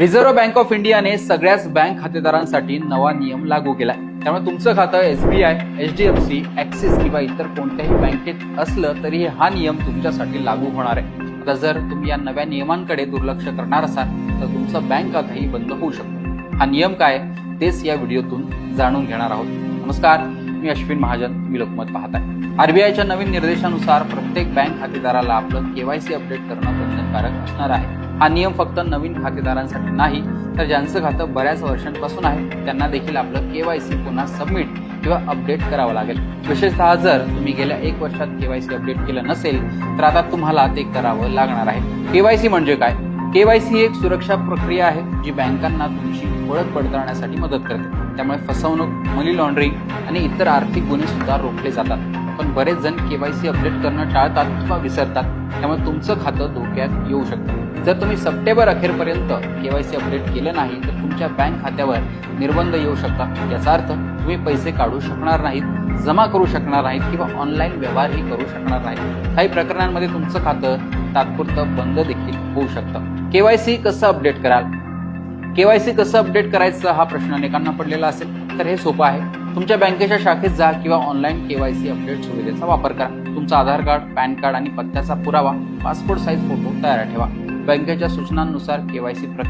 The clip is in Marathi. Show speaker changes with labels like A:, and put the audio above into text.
A: रिझर्व्ह बँक ऑफ इंडियाने सगळ्याच बँक खातेदारांसाठी नवा नियम लागू केलाय। त्यामुळे तुमचं खातं एसबीआय, एचडीएफसी, ऍक्सिस किंवा इतर कोणत्याही बँकेत असलं तरी हा नियम तुमच्यासाठी लागू होणार आहे। आता जर तुम्ही या नव्या नियमांकडे दुर्लक्ष करणार असाल तर तुमचं बँक खातंही बंद होऊ शकतं। हा नियम काय तेच या व्हिडिओतून जाणून घेणार आहोत। नमस्कार, मी अश्विन महाजन, मी लोकमत पाहताय। आरबीआयच्या नवीन निर्देशानुसार प्रत्येक बँक खातेदाराला आपलं केवायसी अपडेट करणं बंधनकारक असणार आहे। हा नियम फक्त नवीन खातेदारांसाठी नाही तर ज्यांचं खातं बऱ्याच वर्षांपासून आहे त्यांना देखील आपलं केवायसी पुन्हा सबमिट किंवा अपडेट करावं लागेल। विशेषतः जर तुम्ही गेल्या 1 वर्षात केवायसी अपडेट केलं नसेल तर आता तुम्हाला ते करावं लागणार आहे। केवायसी म्हणजे काय? केवायसी ही एक सुरक्षा प्रक्रिया आहे जी बँकांना तुमची ओळख पडताळण्यासाठी मदत करते। त्यामुळे फसवणूक, मनी लॉन्ड्रिंग आणि इतर आर्थिक गुन्हे सुद्धा रोखले जातात। पण बरेच जण केवायसी अपडेट करणं टाळतात किंवा विसरतात, त्यामुळे तुमचं खातं धोक्यात येऊ शकतं। जर तुम्ही सप्टेंबर अखेरपर्यंत केवायसी अपडेट केलं नाही तर तुमच्या बँक खात्यावर निर्बंध येऊ शकतात। याचा अर्थ तुम्ही पैसे काढू शकणार नाहीत, जमा करू शकणार नाहीत किंवा ऑनलाईन व्यवहारही करू शकणार नाहीत। काही प्रकरणांमध्ये तुमचं खातं तात्पुरतं बंद देखील होऊ शकतं। केवायसी कसं अपडेट कराल? केवायसी कसं अपडेट करायचं हा प्रश्न अनेकांना पडलेला असेल तर हे सोपं आहे। तुमच्या बँकेच्या शाखेत जा किंवा ऑनलाईन केवायसी अपडेट सुविधेचा वापर करा। तुमचं आधार कार्ड, पॅन कार्ड आणि पत्त्याचा पुरावा, पासपोर्ट साईज फोटो तयार ठेवा। बँकेच्या सूचनांनुसार केवायसी प्रक्रिया